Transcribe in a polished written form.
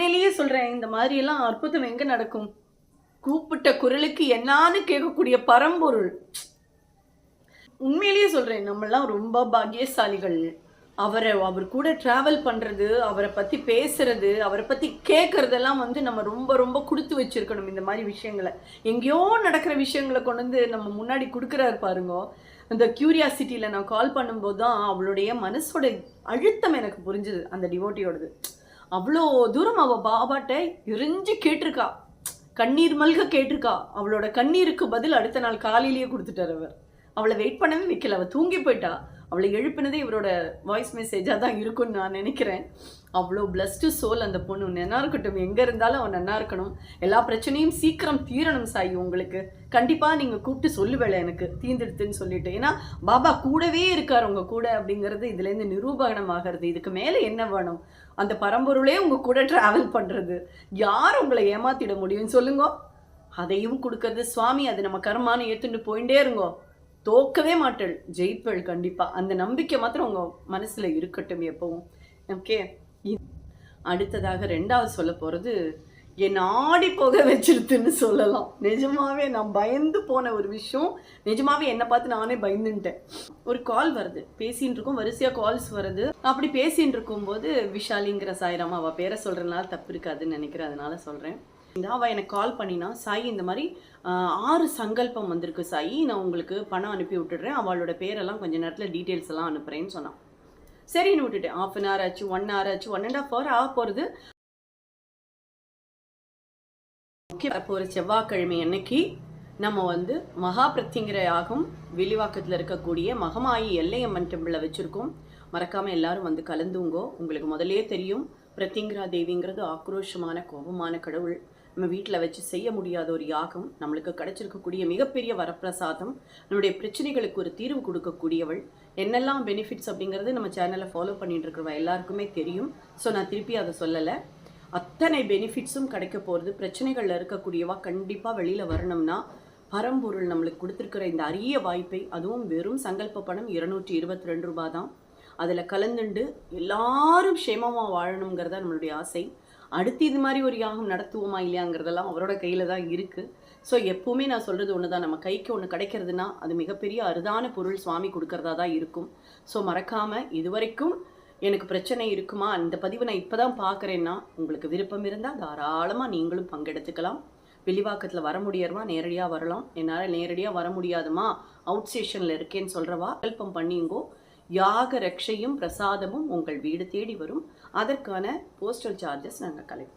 உண்மையிலேயே சொல்றேன், இந்த மாதிரி எல்லாம் அற்புதம் எங்க நடக்கும்? கூப்பிட்ட குரலுக்கு என்னான்னு கேட்கக்கூடிய பரம்பொருள். உண்மையிலேயே சொல்றேன், நம்மலாம் ரொம்ப பாக்கியசாலிகள். அவர் கூட டிராவல் பண்றது, அவரை பத்தி பேசுறது, அவரை பத்தி கேட்கறதெல்லாம் நம்ம ரொம்ப ரொம்ப குடுத்து வச்சிருக்கணும் இந்த மாதிரி விஷயங்களை. எங்கேயோ நடக்கிற விஷயங்களை கொண்டு வந்து நம்ம முன்னாடி கொடுக்குறாரு பாருங்க. அந்த கியூரியாசிட்டியில நான் கால் பண்ணும்போது தான் அவளுடைய மனசோட அழுத்தம் எனக்கு புரிஞ்சுது, அந்த டிவோட்டியோடது. அவ்வளோ தூரம் அவள் பாபாட்ட எரிஞ்சு கேட்டிருக்கா, கண்ணீர் மல்க கேட்டிருக்கா. அவளோட கண்ணீருக்கு பதில் அடுத்த நாள் காலையிலேயே கொடுத்துட்டார் அவர். அவளை வெயிட் பண்ணவே வைக்கல, அவள் தூங்கி போயிட்டா. அவளை எழுப்பினதே இவரோட வாய்ஸ் மெசேஜாக தான் இருக்கும்னு நான் நினைக்கிறேன். அவ்வளோ பிளஸ்டு சோல் அந்த பொண்ணு. நன்னா இருக்கட்டும், எங்கே இருந்தாலும் அவன் நன்னா இருக்கணும். எல்லா பிரச்சனையும் சீக்கிரம் தீரணும் சாயி. உங்களுக்கு கண்டிப்பாக நீங்கள் கூப்பிட்டு சொல்லுவேளை எனக்கு தீர்ந்துடுத்துன்னு சொல்லிட்டு. ஏன்னா பாபா கூடவே இருக்கார் உங்கள் கூட அப்படிங்கிறது இதுலேருந்து நிரூபணம் ஆகிறது. இதுக்கு மேலே என்ன வேணும்? அந்த பரம்பொருளே உங்கள் கூட ட்ராவல் பண்ணுறது. யார் உங்களை ஏமாத்திட முடியும்னு சொல்லுங்க? அதையும் கொடுக்கறது சுவாமி. அது நம்ம கர்மானு ஏற்றுட்டு போயிட்டே இருங்கோ. தோக்கவே மாட்டள், ஜெயிப்பள் கண்டிப்பா. அந்த நம்பிக்கை மாத்திரம் உங்க மனசுல இருக்கட்டும் எப்பவும். ஓகே, அடுத்ததாக ரெண்டாவது சொல்ல போறது என் ஆடி போக வச்சிருத்துன்னு சொல்லலாம். நிஜமாவே நான் பயந்து போன ஒரு விஷயம். நிஜமாவே என்னை பார்த்து நானே பயந்துட்டேன். ஒரு கால் வருது, பேசின்னு இருக்கோம், வரிசையா கால்ஸ் வருது. அப்படி பேசின்னு இருக்கும்போது விஷாலிங்கிற சாய்ராமா, அவள் பேரை சொல்றதுனால தப்பு இருக்காதுன்னு நினைக்கிறேன், அதனால சொல்றேன். அவள் எனக்கு கால் பண்ணினா, சாய் இந்த மாதிரி 6 சங்கல்பம் வந்திருக்கு சாயி, நான் உங்களுக்கு பணம் அனுப்பி விட்டுடுறேன், அவளோட பேரெல்லாம் கொஞ்சம் நேரத்தில் டீட்டெயில்ஸ் எல்லாம் அனுப்புகிறேன்னு சொன்னான். சரின்னு விட்டுட்டேன். 1/2 hour ஆச்சு, 1 hour ஆச்சு, 1.5 hour ஆக போகிறது. அப்போ ஒரு செவ்வாய்க்கிழமை அன்னைக்கு நம்ம மகா பிரத்திங்கிற யாகம் வில்லிவாக்கத்தில் இருக்கக்கூடிய மகமாயி எல்லையம்மன் டெம்பிளில் வச்சுருக்கோம். மறக்காமல் எல்லாரும் கலந்துங்கோ. உங்களுக்கு முதலே தெரியும், பிரத்திங்கிரா தேவிங்கிறது ஆக்ரோஷமான கோபமான கடவுள். நம்ம வீட்டில் வச்சு செய்ய முடியாத ஒரு யாகம். நம்மளுக்கு கிடைச்சிருக்கக்கூடிய மிகப்பெரிய வரப்பிரசாதம். நம்மளுடைய பிரச்சனைகளுக்கு ஒரு தீர்வு கொடுக்கக்கூடியவள். என்னெல்லாம் பெனிஃபிட்ஸ் அப்படிங்கிறது நம்ம சேனலில் ஃபாலோ பண்ணிட்டு இருக்கிறவா எல்லாருக்குமே தெரியும். ஸோ நான் திருப்பி அதை சொல்லலை. அத்தனை பெனிஃபிட்ஸும் கிடைக்க போகிறது. பிரச்சனைகளில் இருக்கக்கூடியவா கண்டிப்பாக வெளியில் வரணும்னா பரம்பொருள் நம்மளுக்கு கொடுத்துருக்கிற இந்த அரிய வாய்ப்பை, அதுவும் வெறும் சங்கல்ப பணம் 222 ரூபாய் தான், அதில் கலந்துண்டு எல்லாரும் க்ஷேமமாக வாழணுங்கிறதா நம்மளுடைய ஆசை. அடுத்து இது மாதிரி ஒரு யாகம் நடத்துவோமா இல்லையாங்கிறதெல்லாம் அவரோட கையில் தான் இருக்குது. ஸோ எப்போவுமே நான் சொல்கிறது ஒன்று தான், நம்ம கைக்கு ஒன்று கிடைக்கிறதுனா அது மிகப்பெரிய அரிதான பொருள் சுவாமி கொடுக்கறதா தான் இருக்கும். ஸோ மறக்காமல், இதுவரைக்கும் எனக்கு பிரச்சனை இருக்குமா, இந்த பதிவை நான் இப்போ தான் பார்க்குறேன்னா உங்களுக்கு விருப்பம் இருந்தால் தாராளமாக நீங்களும் பங்கெடுத்துக்கலாம். வில்லிவாக்கத்தில் வர முடியறமா நேரடியாக வரலாம். என்னால் நேரடியாக வர முடியாதுமா, அவுட் ஸ்டேஷனில் இருக்கேன்னு சொல்கிறவா கல்பம் பண்ணிங்கோ. யாக ரக்ஷையும் பிரசாதமும் உங்கள் வீடு தேடி வரும். அதற்கான போஸ்டல் சார்ஜஸ் நாங்கள் கலெக்ட்